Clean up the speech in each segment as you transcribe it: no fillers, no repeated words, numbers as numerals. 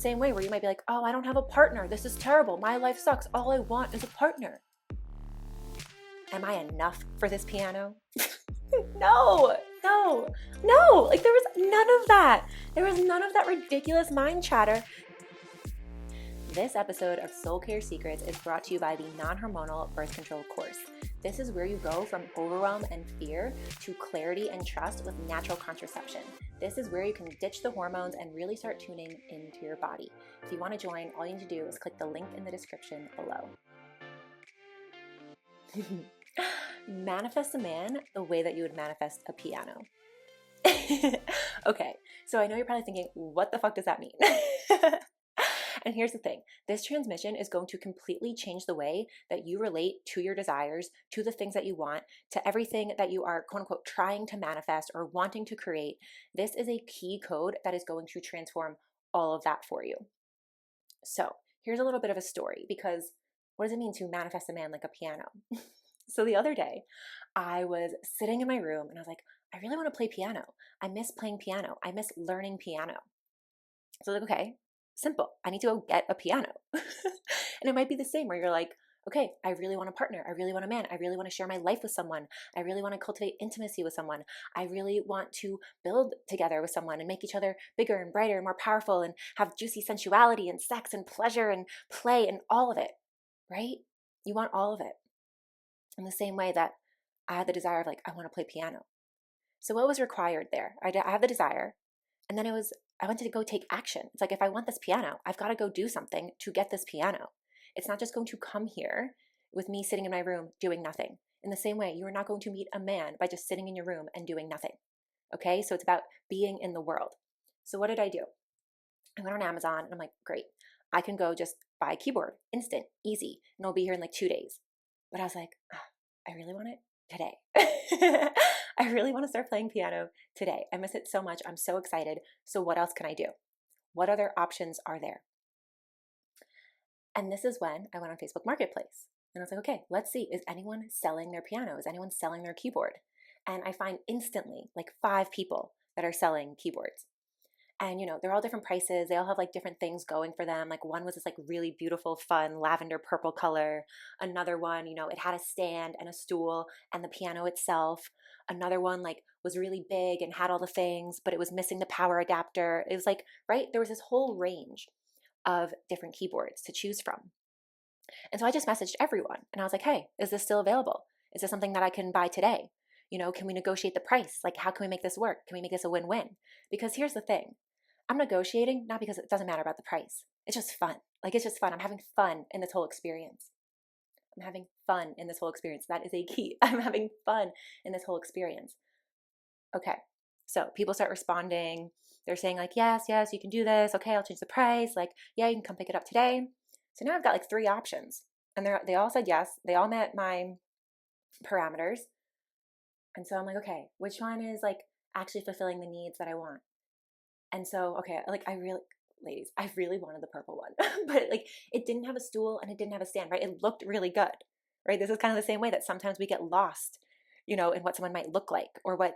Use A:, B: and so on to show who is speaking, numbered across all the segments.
A: same way where you might be like, oh, I don't have a partner. This is terrible. My life sucks. All I want is a partner. Am I enough for this piano? No. Like there was none of that. There was none of that ridiculous mind chatter. This episode of Soul Care Secrets is brought to you by the non-hormonal birth control course. This is where you go from overwhelm and fear to clarity and trust with natural contraception. This is where you can ditch the hormones and really start tuning into your body. If you want to join, all you need to do is click the link in the description below. Manifest a man the way that you would manifest a piano. Okay, so I know you're probably thinking, what the fuck does that mean? And here's the thing. This transmission is going to completely change the way that you relate to your desires, to the things that you want, to everything that you are, quote unquote, trying to manifest or wanting to create. This is a key code that is going to transform all of that for you. So here's a little bit of a story, because what does it mean to manifest a man like a piano? So the other day, I was sitting in my room and I was like, I really want to play piano. I miss playing piano. I miss learning piano. So I was like, okay, simple. I need to go get a piano. And it might be the same where you're like, okay, I really want a partner. I really want a man. I really want to share my life with someone. I really want to cultivate intimacy with someone. I really want to build together with someone and make each other bigger and brighter and more powerful and have juicy sensuality and sex and pleasure and play and all of it, right? You want all of it. In the same way that I had the desire of like, I want to play piano. So what was required there? I have the desire, and then I wanted to go take action. It's like, if I want this piano, I've got to go do something to get this piano. It's not just going to come here with me sitting in my room doing nothing. In the same way, you are not going to meet a man by just sitting in your room and doing nothing. Okay, so it's about being in the world. So what did I do? I went on Amazon and I'm like, great, I can go just buy a keyboard, instant, easy, and it'll be here in like 2 days. But I was like, I really want it today. I really want to start playing piano today. I miss it so much. I'm so excited. So what else can I do? What other options are there? And this is when I went on Facebook Marketplace. And I was like, okay, let's see. Is anyone selling their piano? Is anyone selling their keyboard? And I find instantly like 5 people that are selling keyboards. And, they're all different prices. They all have like different things going for them. Like one was this like really beautiful, fun lavender purple color. Another one, it had a stand and a stool and the piano itself. Another one like was really big and had all the things, but it was missing the power adapter. It was like, right? There was this whole range of different keyboards to choose from. And so I just messaged everyone and I was like, hey, is this still available? Is this something that I can buy today? Can we negotiate the price? Like, how can we make this work? Can we make this a win-win? Because here's the thing. I'm negotiating not because it doesn't matter about the price. It's just fun. Like, it's just fun. I'm having fun in this whole experience. I'm having fun in this whole experience. That is a key. I'm having fun in this whole experience. Okay. So people start responding. They're saying like, yes, you can do this. Okay, I'll change the price. Like, yeah, you can come pick it up today. So now I've got like 3 options. And they all said yes. They all met my parameters. And so I'm like, okay, which one is like actually fulfilling the needs that I want? And so, okay, like ladies, I really wanted the purple one, but like it didn't have a stool and it didn't have a stand, right? It looked really good, right? This is kind of the same way that sometimes we get lost, in what someone might look like or what,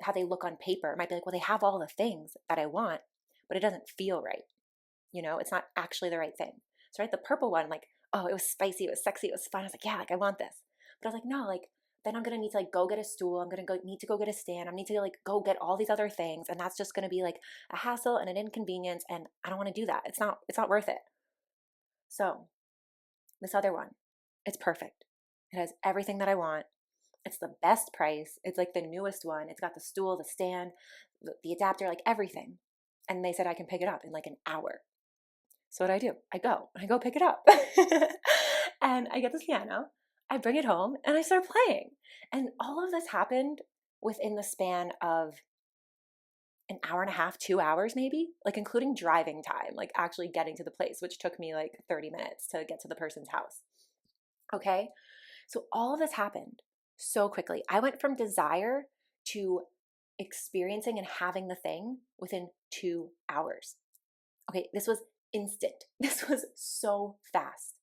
A: how they look on paper. It might be like, well, they have all the things that I want, but it doesn't feel right. It's not actually the right thing. So, right, the purple one, like, oh, it was spicy, it was sexy, it was fun. I was like, yeah, like I want this. But I was like, no, like, then I'm going to need to like go get a stool. I'm going to need to go get a stand. I need to like go get all these other things. And that's just going to be like a hassle and an inconvenience. And I don't want to do that. It's not worth it. So this other one, it's perfect. It has everything that I want. It's the best price. It's like the newest one. It's got the stool, the stand, the adapter, like everything. And they said I can pick it up in like an hour. So what do? I go pick it up and I get this piano. I bring it home and I start playing. And all of this happened within the span of an hour and a half, 2 hours maybe, like including driving time, like actually getting to the place, which took me like 30 minutes to get to the person's house. Okay. So all of this happened so quickly. I went from desire to experiencing and having the thing within 2 hours. Okay. This was instant. This was so fast.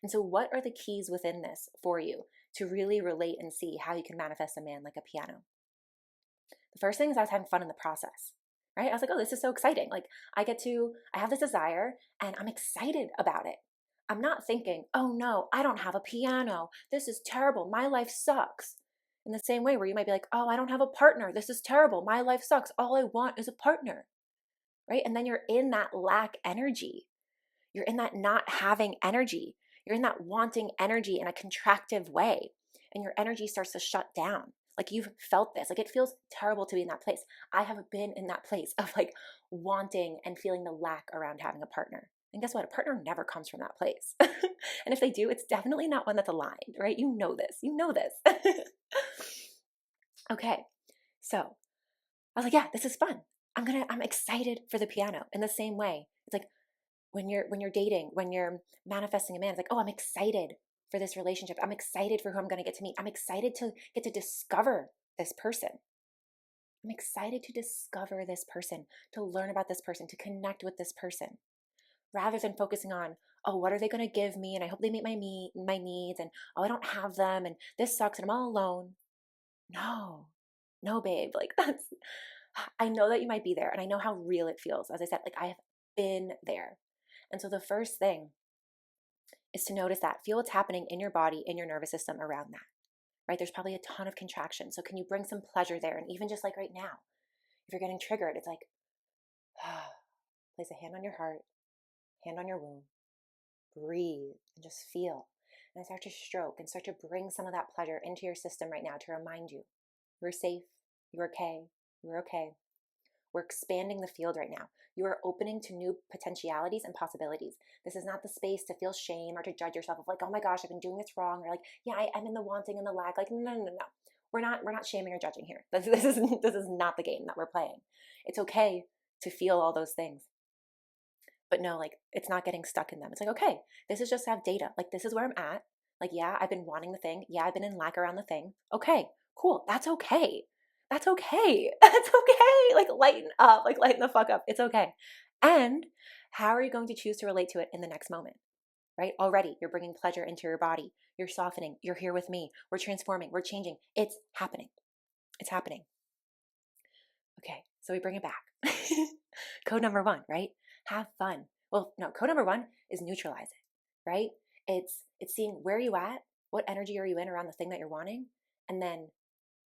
A: And so what are the keys within this for you to really relate and see how you can manifest a man like a piano? The first thing is I was having fun in the process, right? I was like, oh, this is so exciting. Like I have this desire and I'm excited about it. I'm not thinking, oh no, I don't have a piano. This is terrible. My life sucks. In the same way where you might be like, oh, I don't have a partner. This is terrible. My life sucks. All I want is a partner, right? And then you're in that lack energy. You're in that not having energy. You're in that wanting energy in a contractive way. And your energy starts to shut down. Like you've felt this. Like it feels terrible to be in that place. I have been in that place of like wanting and feeling the lack around having a partner. And guess what? A partner never comes from that place. And if they do, it's definitely not one that's aligned, right? You know this. You know this. Okay. So I was like, yeah, this is fun. I'm excited for the piano in the same way. It's like when you're dating, when you're manifesting a man, it's like, oh, I'm excited for this relationship. I'm excited for who I'm going to get to meet. I'm excited to get to discover this person. I'm excited to discover this person, to learn about this person, to connect with this person, rather than focusing on, oh, what are they going to give me? And I hope they meet my needs. And oh, I don't have them. And this sucks. And I'm all alone. No, babe. Like I know that you might be there. And I know how real it feels. As I said, like I have been there. And so the first thing is to notice that. Feel what's happening in your body, in your nervous system around that, right? There's probably a ton of contraction. So can you bring some pleasure there? And even just like right now, if you're getting triggered, it's like, place a hand on your heart, hand on your womb, breathe, and just feel. And start to stroke and start to bring some of that pleasure into your system right now to remind you, you're safe, you're okay, you're okay. We're expanding the field right now. You are opening to new potentialities and possibilities. This is not the space to feel shame or to judge yourself of like, oh my gosh, I've been doing this wrong. Or like, yeah, I'm in the wanting and the lack. Like, no. We're not shaming or judging here. This is not the game that we're playing. It's okay to feel all those things. But no, like it's not getting stuck in them. It's like, okay, this is just have data. Like this is where I'm at. Like, yeah, I've been wanting the thing. Yeah, I've been in lack around the thing. Okay, cool. That's okay. That's okay. That's okay. Like lighten up, like lighten the fuck up. It's okay. And how are you going to choose to relate to it in the next moment? Right? Already you're bringing pleasure into your body. You're softening. You're here with me. We're transforming. We're changing. It's happening. It's happening. Okay. So we bring it back. Code number 1, right? Have fun. Well, no, code number 1 is neutralize it, right? It's seeing where you at, what energy are you in around the thing that you're wanting, and then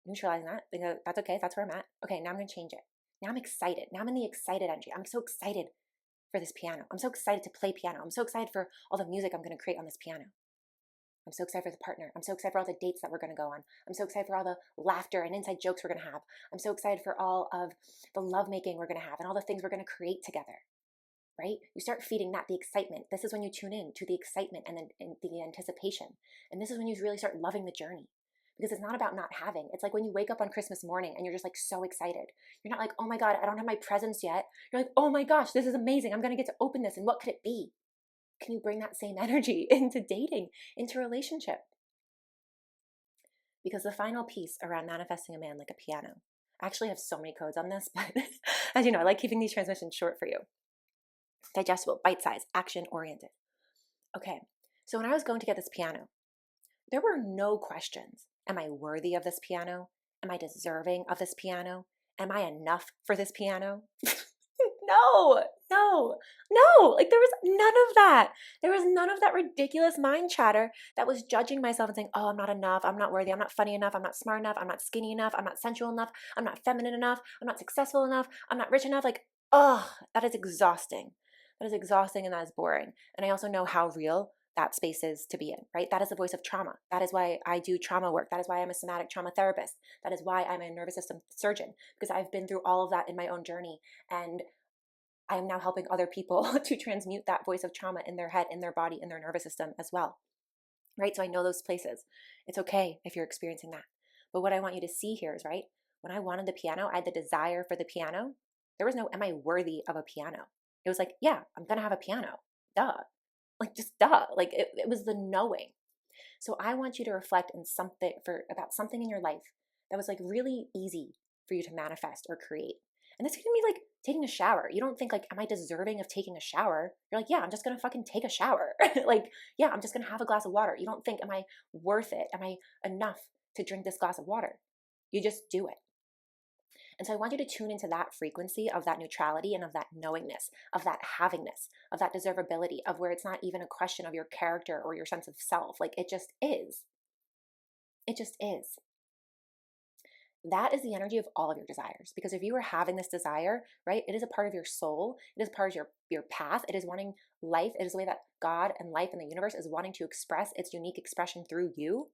A: neutralizing that. That's okay. That's where I'm at. Okay, now I'm going to change it. Now I'm excited. Now I'm in the excited energy. I'm so excited for this piano. I'm so excited to play piano. I'm so excited for all the music I'm going to create on this piano. I'm so excited for the partner. I'm so excited for all the dates that we're going to go on. I'm so excited for all the laughter and inside jokes we're going to have. I'm so excited for all of the lovemaking we're going to have and all the things we're going to create together, right? You start feeding that, the excitement. This is when you tune in to the excitement and the anticipation. And this is when you really start loving the journey. Because it's not about not having. It's like when you wake up on Christmas morning and you're just like so excited. You're not like, oh my God, I don't have my presents yet. You're like, oh my gosh, this is amazing. I'm going to get to open this. And what could it be? Can you bring that same energy into dating, into relationship? Because the final piece around manifesting a man like a piano, I actually have so many codes on this, but as you know, I like keeping these transmissions short for you. Digestible, bite-sized, action-oriented. Okay, so when I was going to get this piano, there were no questions. Am I worthy of this piano? Am I deserving of this piano? Am I enough for this piano? No. Like there was none of that. There was none of that ridiculous mind chatter that was judging myself and saying, oh, I'm not enough. I'm not worthy. I'm not funny enough. I'm not smart enough. I'm not skinny enough. I'm not sensual enough. I'm not feminine enough. I'm not successful enough. I'm not rich enough. Like, oh, that is exhausting. That is exhausting and that is boring. And I also know how real that space is to be in, right? That is the voice of trauma. That is why I do trauma work. That is why I'm a somatic trauma therapist. That is why I'm a nervous system surgeon, because I've been through all of that in my own journey. And I am now helping other people to transmute that voice of trauma in their head, in their body, in their nervous system as well, right? So I know those places. It's okay if you're experiencing that. But what I want you to see here is, right, when I wanted the piano, I had the desire for the piano. There was no, am I worthy of a piano? It was like, yeah, I'm going to have a piano. Duh. Like just duh. Like it was the knowing. So I want you to reflect about something in your life that was like really easy for you to manifest or create. And this can be like taking a shower. You don't think like, am I deserving of taking a shower? You're like, yeah, I'm just going to fucking take a shower. Like, yeah, I'm just going to have a glass of water. You don't think, am I worth it? Am I enough to drink this glass of water? You just do it. And so I want you to tune into that frequency of that neutrality and of that knowingness, of that havingness, of that deservability, of where it's not even a question of your character or your sense of self. Like it just is. It just is. That is the energy of all of your desires. Because if you are having this desire, right, it is a part of your soul. It is part of your path. It is wanting life. It is the way that God and life and the universe is wanting to express its unique expression through you.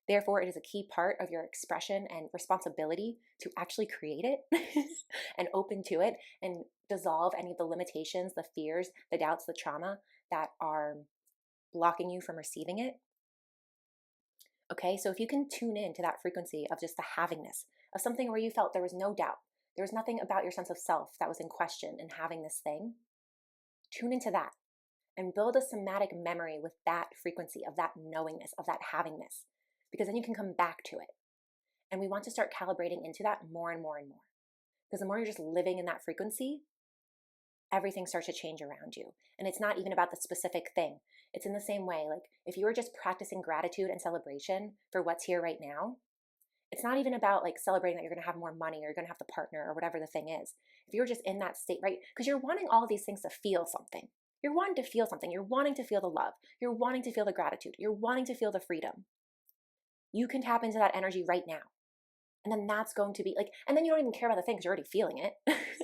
A: Therefore, it is a key part of your expression and responsibility to actually create it and open to it and dissolve any of the limitations, the fears, the doubts, the trauma that are blocking you from receiving it. Okay, so if you can tune in to that frequency of just the havingness of something where you felt there was no doubt, there was nothing about your sense of self that was in question in having this thing, tune into that and build a somatic memory with that frequency of that knowingness, of that havingness, because then you can come back to it. And we want to start calibrating into that more and more and more. Because the more you're just living in that frequency, everything starts to change around you. And it's not even about the specific thing. It's in the same way, like if you were just practicing gratitude and celebration for what's here right now, it's not even about like celebrating that you're going to have more money or you're going to have the partner or whatever the thing is. If you're just in that state, right? Because you're wanting all of these things to feel something. You're wanting to feel something. You're wanting to feel the love. You're wanting to feel the gratitude. You're wanting to feel the freedom. You can tap into that energy right now. And then that's going to be like, and then you don't even care about the thing because you're already feeling it.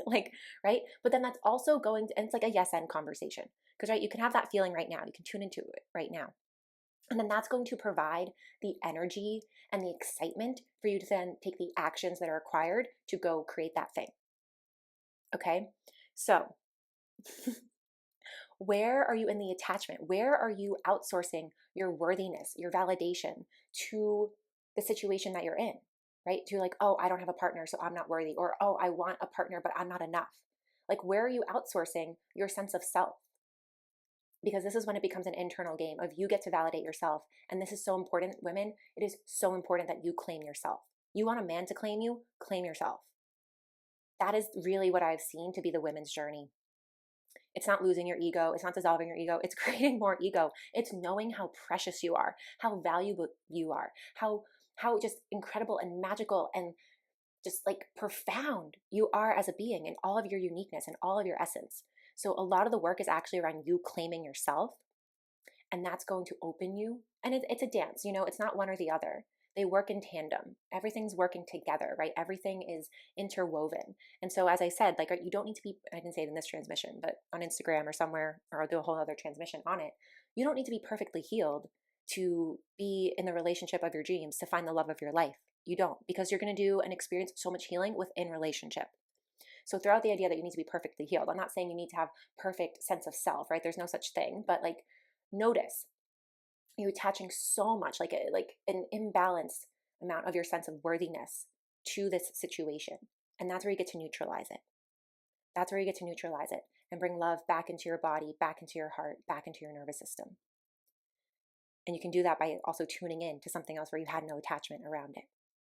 A: Like, right? But then that's also going to, and it's like a yes and conversation. Because, right, you can have that feeling right now. You can tune into it right now. And then that's going to provide the energy and the excitement for you to then take the actions that are required to go create that thing. Okay? So, where are you in the attachment? Where are you outsourcing your worthiness, your validation to the situation that you're in? Right? To like, oh, I don't have a partner, so I'm not worthy. Or, oh, I want a partner, but I'm not enough. Like, where are you outsourcing your sense of self? Because this is when it becomes an internal game of you get to validate yourself. And this is so important, women. It is so important that you claim yourself. You want a man to claim you, claim yourself. That is really what I've seen to be the women's journey. It's not losing your ego. It's not dissolving your ego. It's creating more ego. It's knowing how precious you are, how valuable you are, how just incredible and magical and just like profound you are as a being and all of your uniqueness and all of your essence. So a lot of the work is actually around you claiming yourself, and that's going to open you. And it's a dance, you know, it's not one or the other. They work in tandem. Everything's working together, right? Everything is interwoven. And so, as I said, like you don't need to be, I didn't say it in this transmission, but on Instagram or somewhere, or I'll do a whole other transmission on it. You don't need to be perfectly healed to be in the relationship of your dreams, to find the love of your life. You don't, because you're going to do and experience so much healing within relationship. So throw out the idea that you need to be perfectly healed. I'm not saying you need to have perfect sense of self, right? There's no such thing, but like notice you attaching so much, like an imbalanced amount of your sense of worthiness to this situation. And that's where you get to neutralize it. That's where you get to neutralize it and bring love back into your body, back into your heart, back into your nervous system. And you can do that by also tuning in to something else where you had no attachment around it.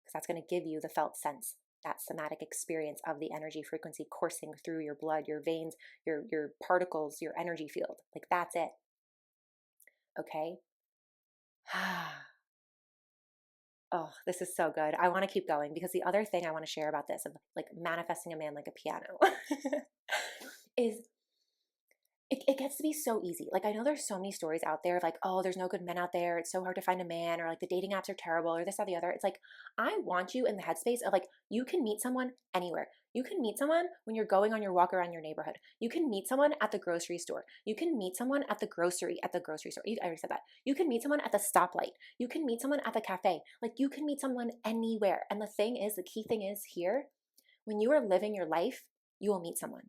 A: Because that's going to give you the felt sense, that somatic experience of the energy frequency coursing through your blood, your veins, your particles, your energy field. Like that's it. Okay? Oh, this is so good. I want to keep going because the other thing I want to share about this, of like manifesting a man like a piano, is it gets to be so easy. Like I know there's so many stories out there of like, oh, there's no good men out there. It's so hard to find a man, or like the dating apps are terrible, or this or the other. It's like, I want you in the headspace of like, you can meet someone anywhere. You can meet someone when you're going on your walk around your neighborhood. You can meet someone at the grocery store. You can meet someone at the grocery store. I already said that. You can meet someone at the stoplight. You can meet someone at the cafe. Like you can meet someone anywhere. And the key thing is here, when you are living your life, you will meet someone.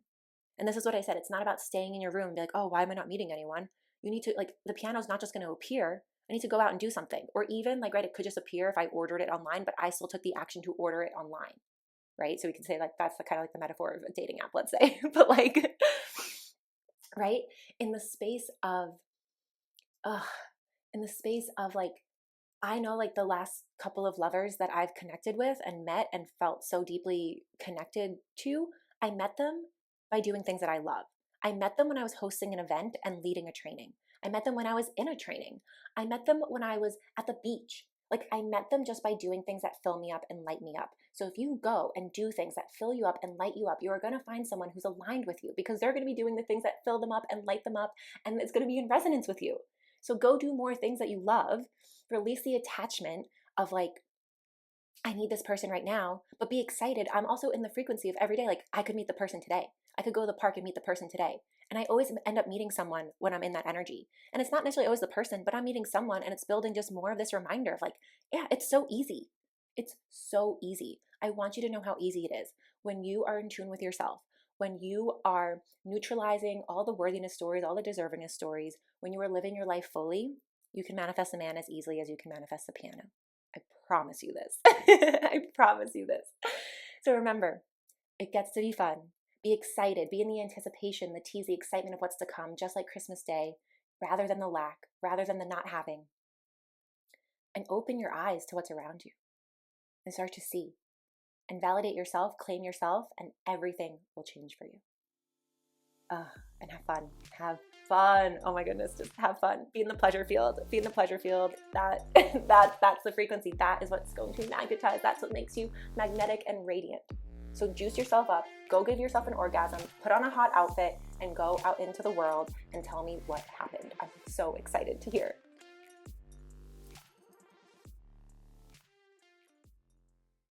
A: And this is what I said. It's not about staying in your room and be like, oh, why am I not meeting anyone? You need to, like, the piano's not just going to appear. I need to go out and do something. Or even, like, right, it could just appear if I ordered it online, but I still took the action to order it online, right? So we can say, like, that's kind of like the metaphor of a dating app, let's say. But, like, right? In the space of, like, I know, like, the last couple of lovers that I've connected with and met and felt so deeply connected to, I met them by doing things that I love. I met them when I was hosting an event and leading a training. I met them when I was in a training. I met them when I was at the beach Like, I met them just by doing things that fill me up and light me up. So if you go and do things that fill you up and light you up, you are going to find someone who's aligned with you, because they're going to be doing the things that fill them up and light them up, and it's going to be in resonance with you. So go do more things that you love. Release the attachment of like, I need this person right now, but be excited. I'm also in the frequency of every day. Like, I could meet the person today. I could go to the park and meet the person today. And I always end up meeting someone when I'm in that energy. And it's not necessarily always the person, but I'm meeting someone, and it's building just more of this reminder of like, yeah, it's so easy. It's so easy. I want you to know how easy it is when you are in tune with yourself, when you are neutralizing all the worthiness stories, all the deservingness stories, when you are living your life fully. You can manifest a man as easily as you can manifest a piano. I promise you this. I promise you this. So remember, it gets to be fun. Be excited. Be in the anticipation, the tease, the excitement of what's to come, just like Christmas Day, rather than the lack, rather than the not having. And open your eyes to what's around you and start to see. And validate yourself, claim yourself, and everything will change for you. And have fun. Have fun. Oh my goodness, just have fun. Be in the pleasure field. Be in the pleasure field. That's the frequency. That is what's going to magnetize. That's what makes you magnetic and radiant. So juice yourself up. Go give yourself an orgasm. Put on a hot outfit and go out into the world and tell me what happened. I'm so excited to hear.